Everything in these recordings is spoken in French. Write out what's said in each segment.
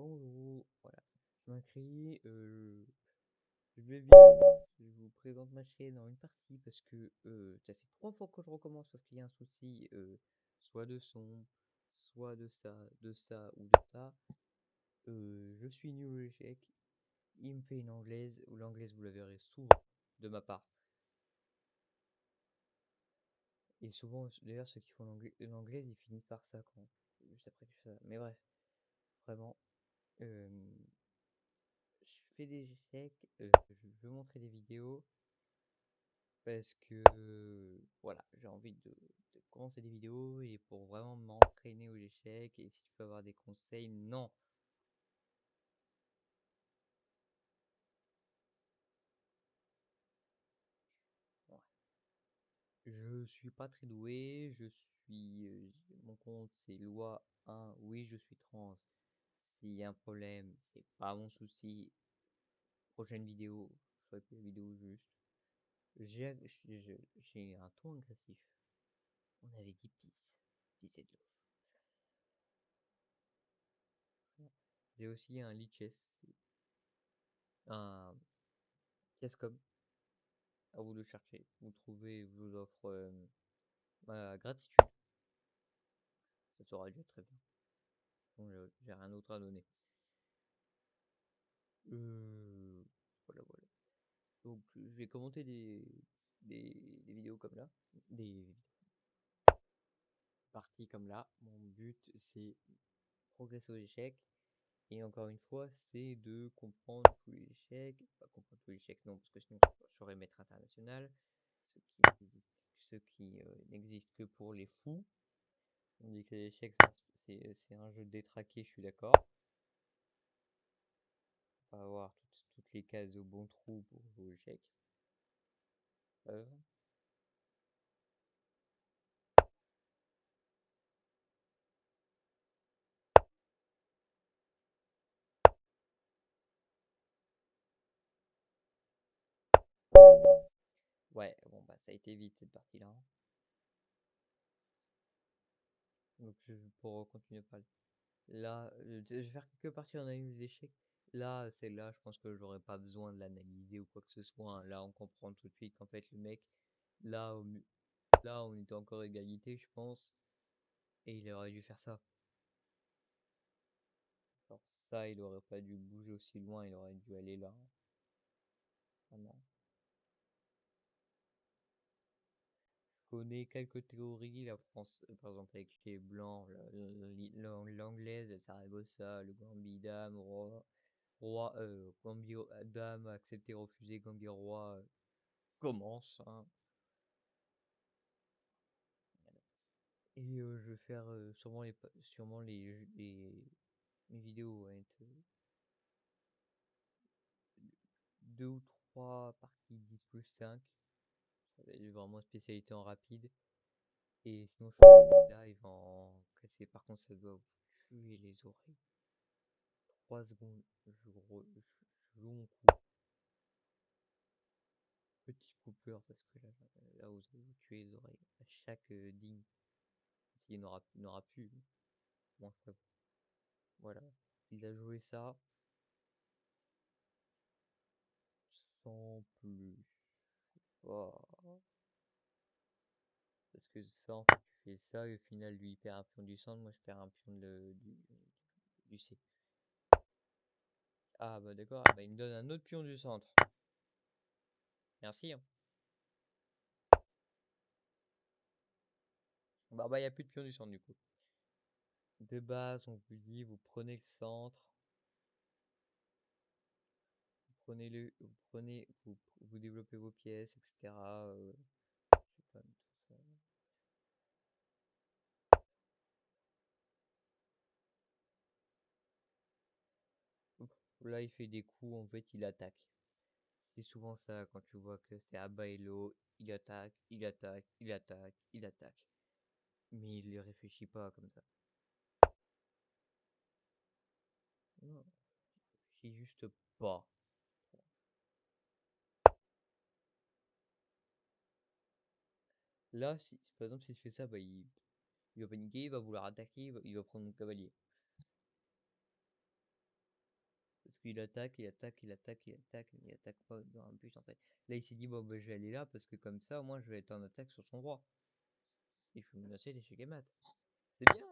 Bonjour, voilà. Je m'inscris, je vais vite, je vous présente ma chaîne en une partie parce que ça fait 3 fois que je recommence parce qu'il y a un souci, soit de son, soit de ça ou de ça. Je suis nul au échec, il me fait une anglaise, ou l'anglaise vous la verrez souvent de ma part. Et souvent, d'ailleurs, ceux qui font l'anglaise, ils finissent par ça quand, juste après que ça. Mais bref, vraiment. euh, je fais des échecs, je veux montrer des vidéos parce que voilà, j'ai envie de commencer des vidéos et pour vraiment m'entraîner aux échecs. Et si tu peux avoir des conseils, non. Ouais. Je suis pas très doué, mon compte c'est loi 1, oui je suis trans. S'il y a un problème, c'est pas mon souci. Prochaine vidéo, je ferai plus la vidéo juste. J'ai j'ai un ton agressif. On avait dit peace. Peace et love. J'ai aussi un lichess, un Chesscom, à vous de chercher. Vous trouvez, vous offre ma gratitude. Ça sera déjà très bien. Bon, j'ai rien d'autre à donner. Euh, voilà. Donc, je vais commenter des vidéos comme là, des parties comme là. Mon but, c'est progresser aux échecs. Et encore une fois, c'est de comprendre tous les échecs. Pas comprendre tous les échecs, non, parce que sinon, je serais maître international. Ce qui n'existe que pour les fous. On dit que l'échec, c'est un jeu détraqué, je suis d'accord. Faut pas avoir toutes les cases au bon trou pour jouer au échec. Euh, ouais, bon, bah, ça a été vite cette partie-là, hein. Donc, pour continuer à parler. Là, je vais faire quelques parties en analyse d'échecs. Là, celle-là, je pense que j'aurais pas besoin de l'analyser ou quoi que ce soit, hein. Là, on comprend tout de suite qu'en fait, le mec, là, là, on était encore égalité, je pense, et il aurait dû faire ça. Alors, ça, il aurait pas dû bouger aussi loin, il aurait dû aller là, hein. Vraiment. Je connais quelques théories, la France, par exemple, avec les blancs, l'anglaise, Saragossa, le Gambie dame, Gambie dame, accepté, refusé, Gambie roi, commence, hein. Et je vais faire sûrement mes vidéos vont être 2 ou 3 parties 10 plus 5. Ça va être vraiment spécialité en rapide. Et sinon, je fais des lives en cassé. Par contre, ça doit vous tuer les oreilles. 3 secondes, je joue mon coup. Petit coupeur parce que là vous allez vous tuer les oreilles. À chaque ding, s'il n'aura plus. Bon, voilà. Il a joué ça sans plus. Oh. Parce que ça, en fait, tu fais ça et au final, lui, il perd un pion du centre, moi, je perds un pion du C. Ah, bah d'accord, ah, bah, il me donne un autre pion du centre. Merci, hein. Bah, il n'y a plus de pion du centre, du coup. De base, on vous dit, vous prenez le centre, vous développez vos pièces, etc. Je sais pas, tout ça. Là, il fait des coups, en fait, il attaque. C'est souvent ça, quand tu vois que c'est à bas elo, il attaque, il attaque, il attaque, il attaque. Mais il ne réfléchit pas comme ça. Non, il réfléchit juste pas. Là, si, par exemple, s'il fait ça, bah, il va paniquer, il va vouloir attaquer, il va prendre mon cavalier. qu'il attaque, il attaque, il attaque, il attaque, il attaque pas dans un but en fait. Là, il s'est dit, bon, bah, je vais aller là parce que comme ça, moi, je vais être en attaque sur son roi. Il faut menacer l'échec et mat. C'est bien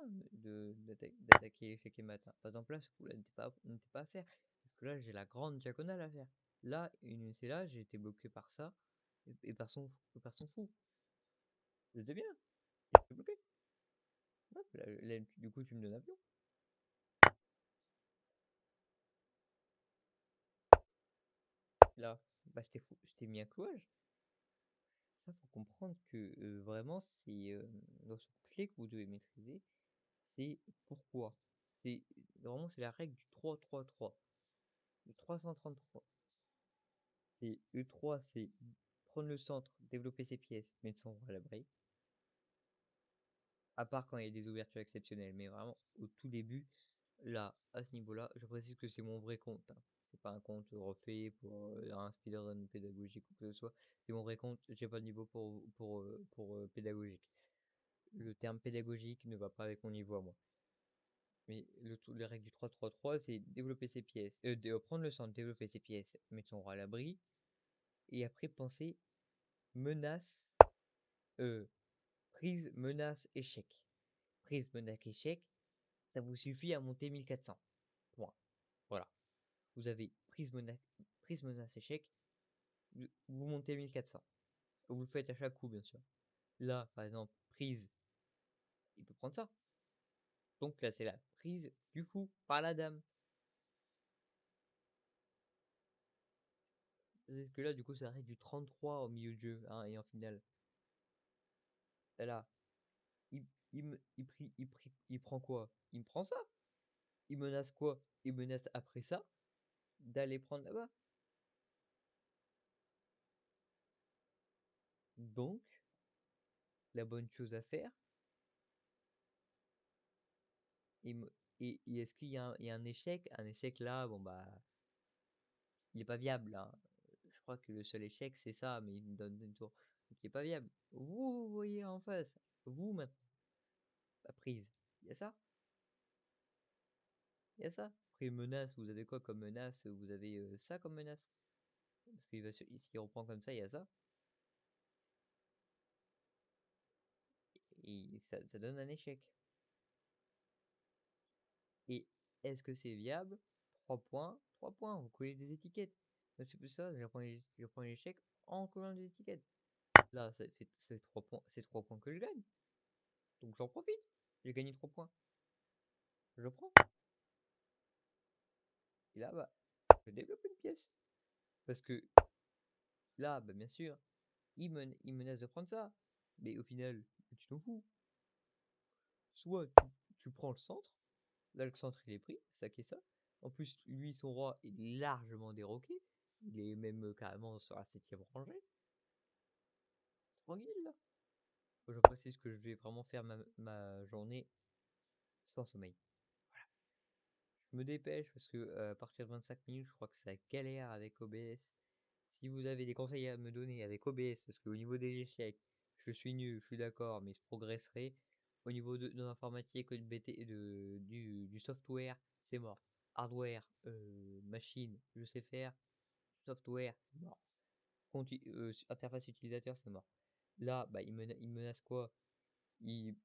d'attaquer l'échec et mat. Hein. Par exemple, là, ce coup-là n'était pas à faire. Parce que là, j'ai la grande diagonale à faire. Là, c'est là, j'ai été bloqué par ça et par son fou. C'était bien. J'étais bloqué. Hop, là, du coup, tu me donnes un pion. Là, bah, je t'ai mis un clouage. Ça, faut comprendre que vraiment, c'est notion clé que vous devez maîtriser. C'est pourquoi. C'est vraiment c'est la règle du 3-3-3, du 333. Et E3, c'est prendre le centre, développer ses pièces, mettre son roi à l'abri. À part quand il y a des ouvertures exceptionnelles, mais vraiment au tout début, là, à ce niveau-là, je précise que c'est mon vrai compte. Hein. C'est pas un compte refait pour un speedrun pédagogique ou que ce soit. C'est mon vrai compte. J'ai pas de niveau pour pédagogique. Le terme pédagogique ne va pas avec mon niveau à moi. Mais les règles du 3-3-3, c'est développer ses pièces, prendre le centre, développer ses pièces, mettre son roi à l'abri, et après penser menace, prise, menace, échec. Prise, menace, échec, ça vous suffit à monter 1400. Point. Voilà. Vous avez prise, menace, échec, vous montez 1400. Vous le faites à chaque coup, bien sûr. Là, par exemple, prise, il peut prendre ça. Donc là, c'est la prise du fou par la dame. Parce que là, du coup, ça règle du 33 au milieu de jeu, hein, et en finale. Là, il prend quoi? Il me prend ça. Il menace quoi? Il menace après ça d'aller prendre là-bas. Donc, la bonne chose à faire, et est-ce qu'il y a un échec? Un échec là, bon bah, il est pas viable. Hein. Je crois que le seul échec, c'est ça, mais il me donne une tour. Donc, il est pas viable. Vous voyez en face, vous maintenant, la prise. Il y a ça? Il y a ça? Après, menace, vous avez quoi comme menace? Vous avez ça comme menace? Parce s'il reprend comme ça, il y a ça. Et ça donne un échec. Et est-ce que c'est viable? 3 points, 3 points, vous collez des étiquettes. C'est plus ça, je prends l'échec en collant des étiquettes. Là, c'est 3 points, c'est 3 points que je gagne. Donc j'en profite. J'ai gagné 3 points. Je prends. Et là, bah, je développe une pièce. Parce que là, bah, bien sûr, il menace de prendre ça. Mais au final, tu t'en fous. Soit tu prends le centre. Là, le centre, il est pris. Ça qui est ça. En plus, lui, son roi est largement déroqué. Il est même carrément sur la 7ème rangée. Tranquille, là. Je précise que je vais vraiment faire ma journée sans sommeil. Je me dépêche parce que à partir de 25 minutes, je crois que ça galère avec OBS. Si vous avez des conseils à me donner avec OBS, parce qu'au niveau des échecs, je suis nul, je suis d'accord, mais je progresserai. Au niveau de l'informatique, du software, c'est mort. Hardware, machine, je sais faire. Software, mort. Interface utilisateur, c'est mort. Là, bah, il menace quoi? Il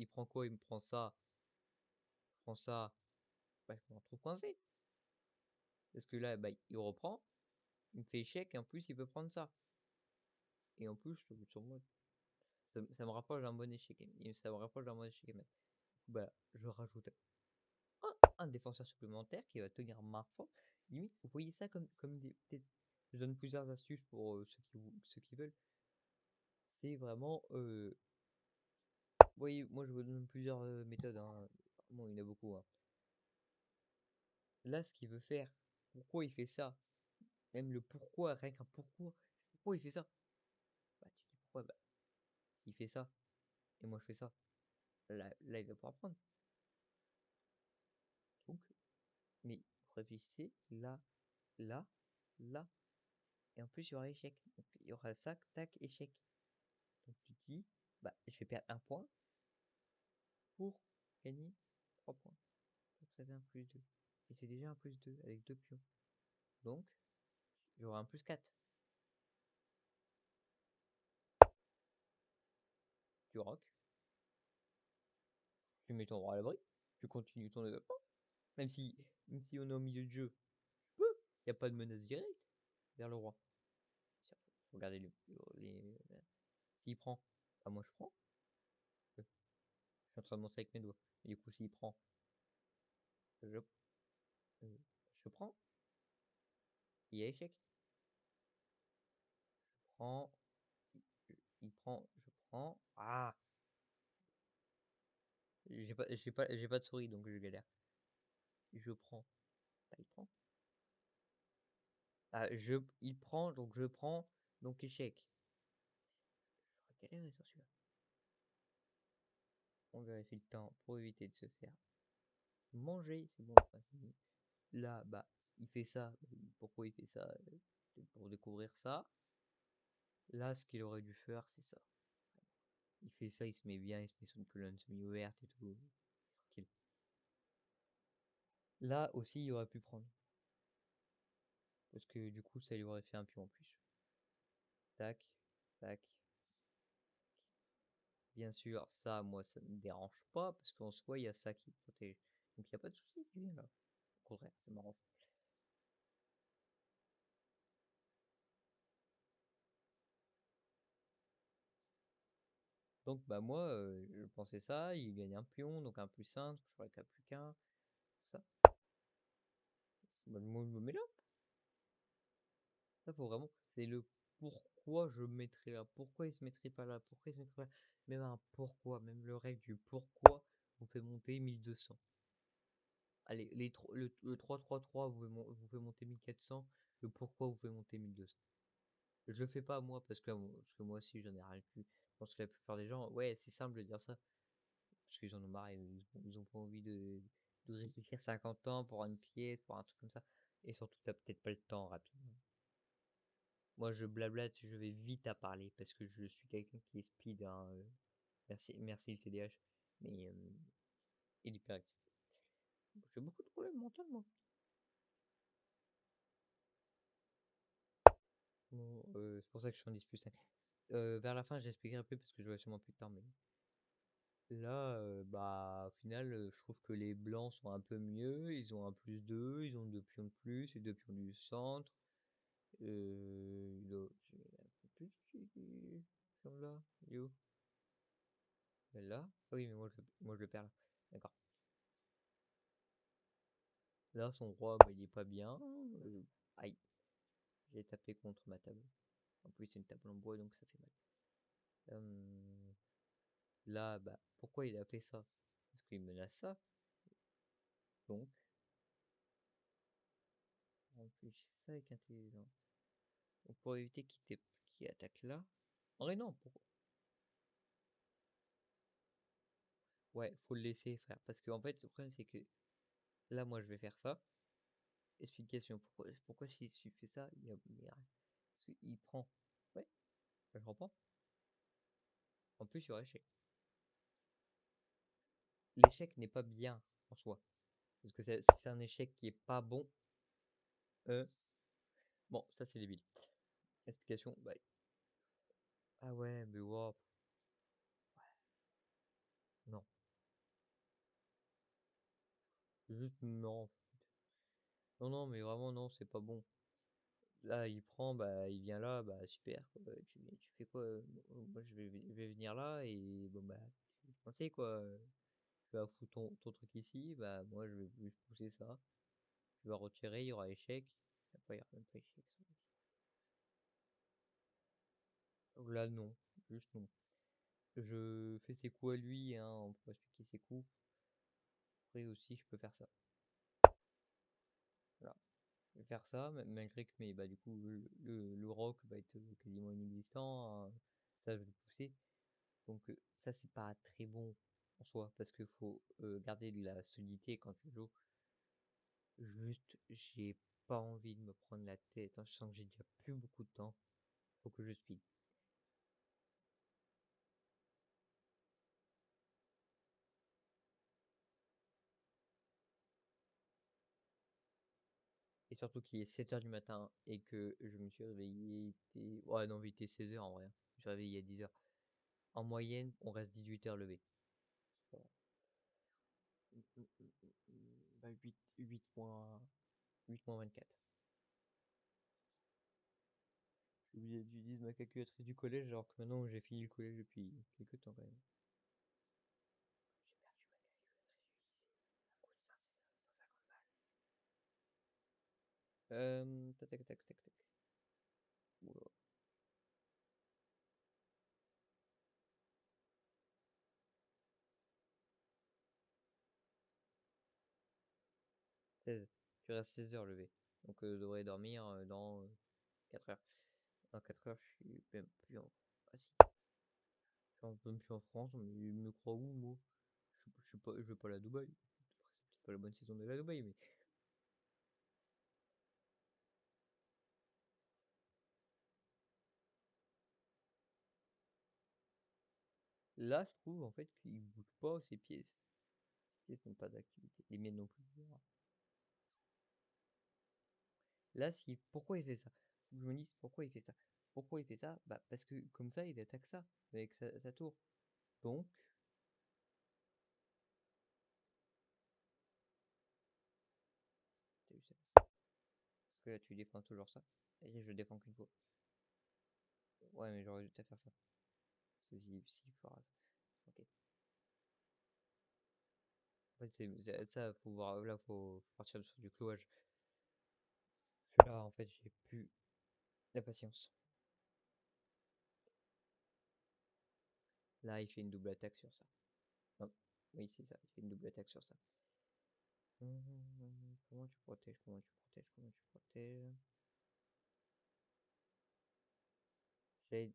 prend quoi? Il me prend ça. Il prend ça. Bah, je me retrouve coincé. Parce que là, bah, il reprend. Il me fait échec et en plus il peut prendre ça. Et en plus, sur moi, ça me rapproche d'un bon échec. Ça me rapproche d'un bon échec. Bah, je rajoute un défenseur supplémentaire qui va tenir ma force. Limite, vous voyez ça comme je donne plusieurs astuces pour ceux qui veulent. C'est vraiment. Vous voyez, moi je vous donne plusieurs méthodes. Hein. Bon, il y en a beaucoup. Hein. Là, ce qu'il veut faire, pourquoi il fait ça, même le pourquoi, rien qu'un pourquoi il fait ça. Bah, tu dis pourquoi, bah, s'il fait ça, et moi je fais ça. Là, il va pouvoir prendre. Donc, mais réfléchissez là, là, là. Et en plus, il y aura échec. Donc, il y aura ça, tac, échec. Donc, tu te dis, bah, je vais perdre un point pour gagner 3 points. Donc, ça fait un plus 2. et j'ai déjà un +2 avec 2 pions. Donc, j'aurai un +4. Tu rock, tu mets ton roi à l'abri, tu continues ton développement. Même si, même si on est au milieu de jeu, il n'y a pas de menace directe vers le roi. Faut regarder s'il prend, bah moi je prends. Je suis en train de montrer avec mes doigts. Et du coup, s'il prend, je, je prends. Il y a échec. Je prends. Il prend. Je prends. Ah! J'ai pas de souris donc je galère. Je prends. Ah, il prend. Ah, il prend donc je prends donc échec. Je galérer sur celui-là. On vérifie le temps pour éviter de se faire manger. C'est bon. Là, bah, il fait ça. Pourquoi il fait ça? Peut-être pour découvrir ça. Là, ce qu'il aurait dû faire, c'est ça. Il fait ça, il se met bien, il se met sur une colonne semi-ouverte et tout. Tranquille. Là aussi, il aurait pu prendre. Parce que du coup, ça lui aurait fait un pion en plus. Tac, tac. Bien sûr, ça, moi, ça me dérange pas, parce qu'en soi, il y a ça qui protège. Donc, il n'y a pas de souci qui vient là. Au contraire, c'est marrant. Donc, bah, moi, je pensais ça, il gagne un pion, donc un +1, parce que je crois qu'il n'y a plus qu'un. Ça. Bah, moi, je me mets là. Ça, faut vraiment. C'est le pourquoi je me mettrais là. Pourquoi il se mettrait pas là? Pourquoi il se mettrait pas là? Même un pourquoi, même le règle du pourquoi vous fait monter 1200. Allez, le 3-3-3 vous fait monter 1400. Le pourquoi vous fait monter 1200. Je le fais pas moi parce que moi aussi j'en ai rien le cul. Je pense que la plupart des gens, ouais, c'est simple de dire ça. Parce qu'ils en ont marre, ils ont pas envie de réfléchir 50 ans pour une pièce, pour un truc comme ça. Et surtout, t'as peut-être pas le temps rapidement. Moi, je blablate, je vais vite à parler parce que je suis quelqu'un qui est speed, hein, merci, merci le TDAH. Mais il est hyperactif. J'ai beaucoup de problèmes mentaux, moi. Bon, c'est pour ça que je suis en 10+5. Vers la fin, j'expliquerai un peu parce que je vois sûrement plus de temps. Mais là, bah, au final, je trouve que les blancs sont un peu mieux. Ils ont un +2, ils ont 2 pions de plus et 2 pions du centre. J'ai un peu plus qui sont là. Il est où? Là? Ah oui, mais moi je le perds là. D'accord. Là, son roi, bah, il est pas bien. Aïe, j'ai tapé contre ma table. En plus, c'est une table en bois, donc ça fait mal. Là, bah, pourquoi il a fait ça? Parce qu'il menace ça. Donc, on fait ça avec intelligence. Donc, pour éviter qu'il attaque là. En vrai, non. Ouais, faut le laisser faire. Parce qu'en fait, le problème, c'est que là, moi, je vais faire ça. Explication. Pourquoi si tu fais ça, il y a rien. Parce qu'il prend. Ouais, je reprends. En plus, il y aura échec. L'échec n'est pas bien en soi. Parce que c'est un échec qui est pas bon. Euh, bon, ça c'est débile. Explication, bah, ah ouais, mais wow, non. Juste non. Non, non, mais vraiment non, c'est pas bon. Là, il prend, bah, il vient là, bah super. Quoi. Tu fais quoi? Moi, je vais venir là et bon, bah, tu pensais quoi? Tu vas foutre ton truc ici, bah, moi, je vais juste pousser ça. Tu vas retirer, il y aura échec. Après, il y aura même pas échec. Là, non. Juste non. Je fais ses coups à lui, hein, on peut expliquer ses coups. Après aussi, je peux faire ça. Voilà. Je vais faire ça, malgré que mais, bah, du coup, le rock va être quasiment inexistant, hein. Ça, je vais le pousser. Donc, ça, c'est pas très bon en soi, parce qu'il faut garder de la solidité quand tu joues. Juste, j'ai pas envie de me prendre la tête, hein. Je sens que j'ai déjà plus beaucoup de temps. Faut que je speed. Surtout qu'il est 7 heures du matin et que je me suis réveillé. Ouais, non, il était 16 heures en vrai. Je me suis réveillé à 10 heures. En moyenne, on reste 18 heures levé. Bah, 8 moins 24. J'ai oublié d'utiliser ma calculatrice du collège alors que maintenant j'ai fini le collège depuis quelques temps quand même. J'ai perdu ma calculatrice du lycée. Ça coûte 150 balles. Tac, tac, tac, tac, tac. Oula. 16. Tu restes 16 heures levé. Donc je devrais dormir dans 4 heures. Dans 4 heures, je suis même plus en... Ah si, je suis même plus en France, mais il me croit où, moi? Je suis pas, je vais pas aller à Dubaï. Après, c'est peut-être pas la bonne saison d'aller à Dubaï, mais... Là, je trouve, en fait, qu'il bouge pas ses pièces. Ses pièces n'ont pas d'activité. Les miennes non plus. Là, pourquoi il fait ça? Je me dis, pourquoi il fait ça? Pourquoi il fait ça? Bah, parce que comme ça, il attaque ça avec sa tour. Donc, t'as vu ça? Parce que là, tu défends toujours ça. Et je défends qu'une fois. Ouais, mais j'aurais dû te faire ça. Parce que s'il fera ça. Ok. En fait, ça, faut voir. Là, faut partir sur du clouage. Là, en fait, j'ai plus la patience. Là, il fait une double attaque sur ça. Non. Oui, c'est ça. Il fait une double attaque sur ça. Comment tu protèges? Comment tu protèges? Comment tu protèges? J'ai,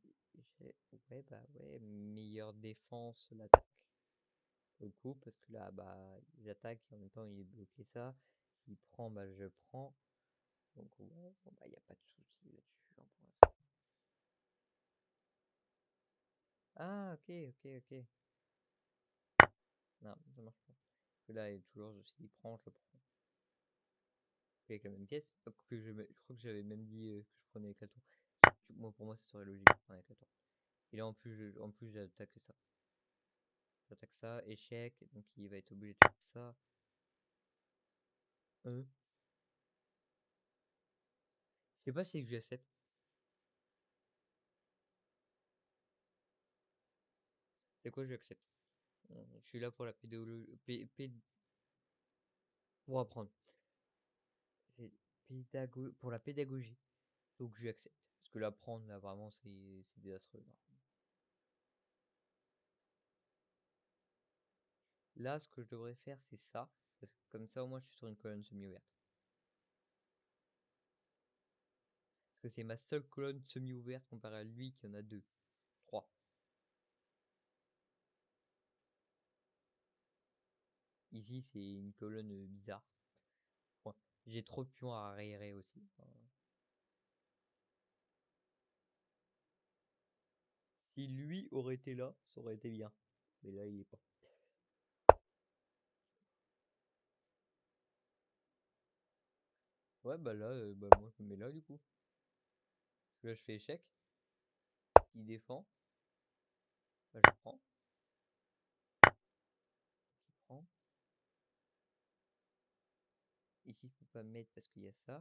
ouais, bah ouais, meilleure défense, l'attaque. Au coup, parce que là, bah, il attaque et en même temps, il est bloqué ça. S'il prend, bah, je prends. Donc, ouais, bon, bah, il n'y a pas de souci là-dessus, hein, pour l'instant. Ah, ok, ok, ok. Non, ça marche pas. Parce que là, il est toujours, s'il prend, je prends. Avec la même pièce. Je crois que j'avais même dit que je prenais avec la tour. Moi, pour moi, ça serait logique de prendre avec la tour. Et là, en plus, j'attaque ça. J'attaque ça, échec, donc il va être obligé de faire ça. Je sais pas si je 7. C'est quoi, j'accepte. Je suis là pour la pédagogie, pour apprendre. Pour la pédagogie. Donc je accepte. Parce que l'apprendre, là, vraiment, c'est désastreux. Non. Là, ce que je devrais faire, c'est ça. Parce que comme ça, au moins, je suis sur une colonne semi-ouverte. Parce que c'est ma seule colonne semi-ouverte comparée à lui qui en a deux. Trois. Ici, c'est une colonne bizarre. Point. J'ai trop de pions à arriérer aussi. Enfin, si lui aurait été là, ça aurait été bien. Mais là, il est pas. Ouais, bah là, bah moi, je me mets là, du coup. Parce que là, je fais échec. Il défend. Bah, je prends. Il prend. Ici, il faut pas me mettre parce qu'il y a ça.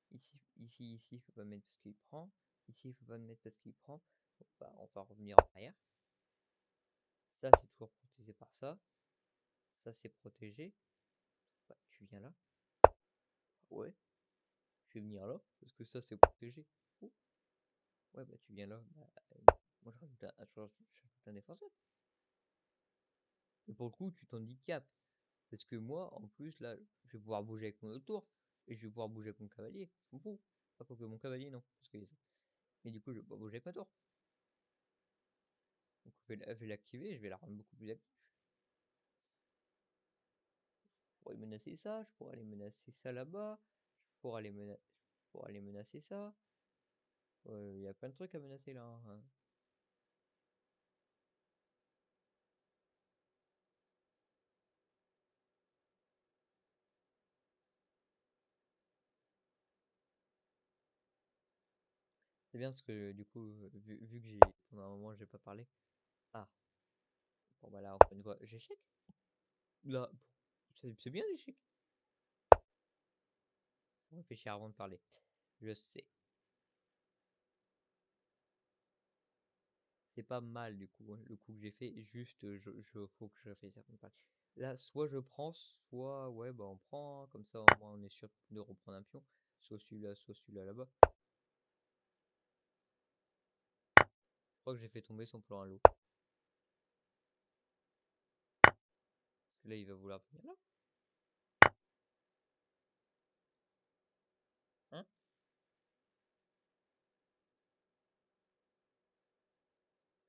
Ici, il faut pas me mettre parce qu'il prend. Ici, il faut pas me mettre parce qu'il prend. Bon, bah, on va revenir en arrière. Ça, c'est toujours protégé par ça. Ça, c'est protégé. Bah, tu viens là. Ouais. Je vais venir là. Parce que ça, c'est protégé. Oh. Ouais, bah, tu viens là. Bah, moi, je rajoute un défenseur. Et pour le coup, tu t'handicapes. Parce que moi, en plus, là, je vais pouvoir bouger avec mon autre tour. Et je vais pouvoir bouger avec mon cavalier. Je m'en fous. Pas que mon cavalier, non. Parce que mais du coup, je vais pas bouger avec ma tour. Donc je vais l'activer, je vais la rendre beaucoup plus active. Je pourrais menacer ça, je pourrais aller menacer ça là-bas, je pourrais aller menacer ça. Il y a plein de trucs à menacer là, hein. C'est bien parce que du coup, vu que pendant un moment j'ai pas parlé. Ah, bon bah là encore une fois, j'échec. Là, c'est bien l'échec. On réfléchit avant de parler. Je sais. C'est pas mal du coup, hein, le coup que j'ai fait. Juste, faut que je réfléchisse avant de parler. Là, soit je prends, soit ouais, bah on prend, hein, comme ça au moins on est sûr de reprendre un pion. Soit celui-là là-bas. Je crois que j'ai fait tomber son plan à l'eau. Parce que là, il va vouloir venir là. Hein?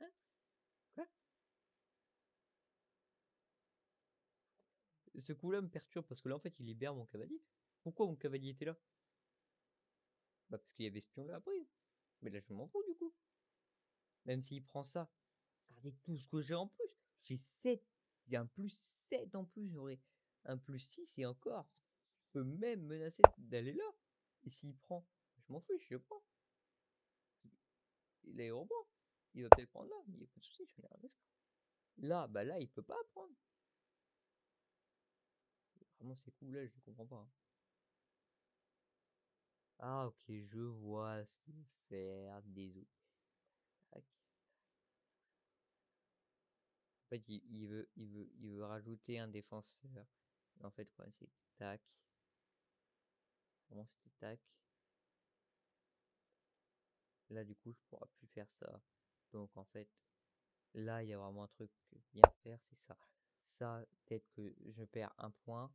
Hein? Quoi? Ce coup-là me perturbe parce que là, en fait, il libère mon cavalier. Pourquoi mon cavalier était là? Bah, parce qu'il y avait ce pion-là à prise. Mais là, je m'en fous du coup. Même s'il prend ça, regardez tout ce que j'ai en plus. J'ai 7. J'ai un plus 7 en plus. J'aurai un plus 6 et encore. Je peux même menacer d'aller là. Et s'il prend, je m'en fiche, je prends. Il est au rebond. Il va peut-être prendre là, mais il n'y a pas de souci, je vais rien faire. Là, bah là, il peut pas prendre. Vraiment, ces coups-là, je ne comprends pas, hein. Ah, ok, je vois ce qu'il veut faire. Désolé. Tac. En fait, il veut rajouter un défenseur. Mais en fait, quoi, c'est tac. Vraiment, c'était tac. Là, du coup, je pourrais plus faire ça. Donc, en fait, là, il y a vraiment un truc bien à faire, c'est ça. Ça, peut-être que je perds un point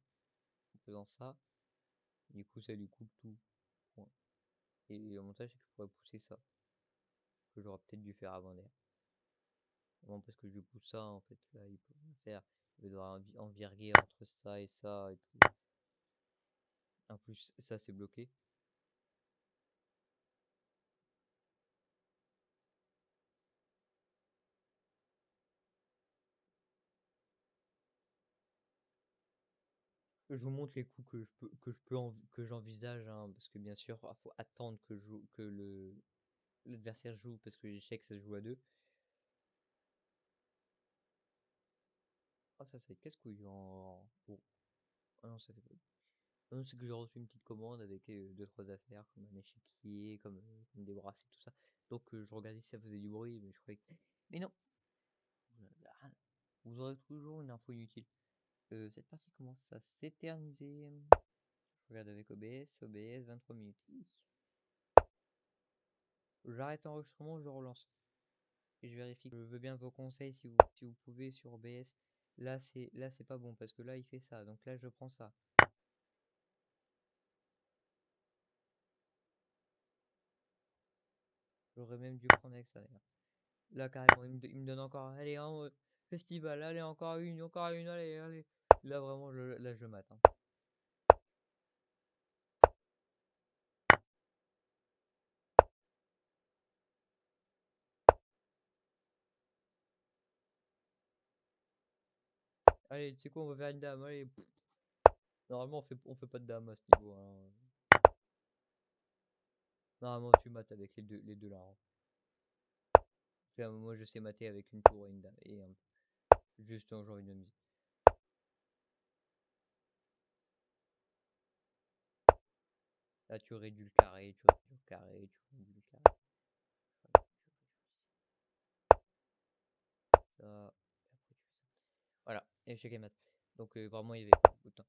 en faisant ça. Du coup, ça lui coupe tout. Point. Et le montage, c'est que je pourrais pousser ça. Que j'aurais peut-être dû faire avant d'ailleurs. Vraiment, parce que je pousse ça, en fait, là, il peut rien faire. Il va devoir envirguer entre ça et ça et tout. En plus, ça, c'est bloqué. Je vous montre les coups que j'envisage, hein, parce que bien sûr, il faut attendre que l'adversaire joue, parce que l'échec, ça se joue à deux. Ah, ça fait casse-couille en. Bon. Ah non, ça fait pas. Ah non, c'est que j'ai reçu une petite commande avec deux, trois affaires, comme un échiquier, comme des bracelets, tout ça. Donc, je regardais si ça faisait du bruit, mais je croyais que. Mais non! Vous aurez toujours une info inutile. Cette partie commence à s'éterniser. Je regarde avec OBS 23 minutes. J'arrête l'enregistrement, je relance. Et je vérifie. Je veux bien vos conseils si vous pouvez sur OBS. Là c'est pas bon parce que là il fait ça. Donc là je prends ça. J'aurais même dû prendre avec ça d'ailleurs. Là carrément il me donne encore. Allez hein, festival, allez encore une, allez, allez. Là vraiment là je mate, hein. Allez, tu sais quoi, on va faire une dame, allez. Normalement on fait pas de dame à ce niveau, hein. Normalement tu mates avec les deux là, hein. Moi je sais mater avec une tour et une dame. Et juste un genre une demi. Là, tu réduis le carré, tu réduis le carré, tu réduis le carré. Ça, et après tu fais ça. Voilà, échec et mat. Donc vraiment, il y avait pas beaucoup de temps.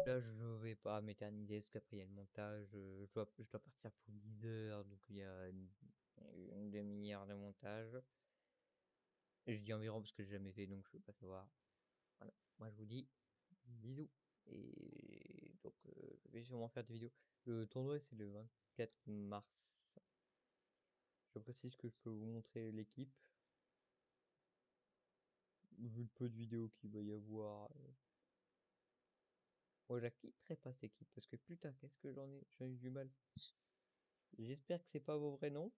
Là, je vais pas m'éterniser parce qu'après, il y a le montage. Je dois partir pour 10 heures, donc il y a une demi-heure de montage. Et je dis environ parce que j'ai jamais fait, donc je veux pas savoir. Voilà. Moi, je vous dis bisous. Et donc, je vais sûrement faire des vidéos. Le tournoi, c'est le 24 mars. Je précise que je peux vous montrer l'équipe. Vu le peu de vidéos qu'il va y avoir. Moi, je la quitterai pas cette équipe parce que putain, qu'est-ce que j'en ai eu du mal. J'espère que c'est pas vos vrais noms.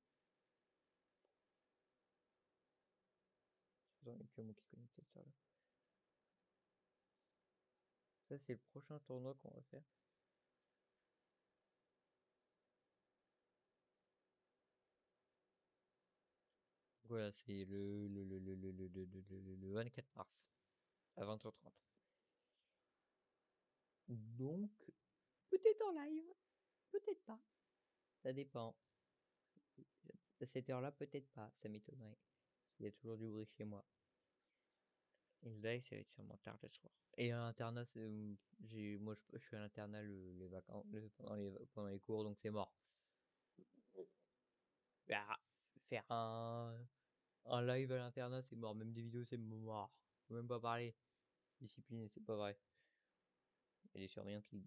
J'en ai que moi qui connais peut-être ça là. Ça, c'est le prochain tournoi qu'on va faire. Voilà, c'est le 24 mars à 20h30. Donc, peut-être en live, peut-être pas. Ça dépend. À cette heure-là, peut-être pas, ça m'étonnerait. Il y a toujours du bruit chez moi. Et le live, ça va être sûrement tard le soir. Et à l'internat, moi, je suis à l'internat les vacances, pendant les cours, donc c'est mort. Bah, faire un live à l'internat, c'est mort. Même des vidéos, c'est mort. Faut même pas parler. Discipliné, c'est pas vrai. Il y a des surveillants qui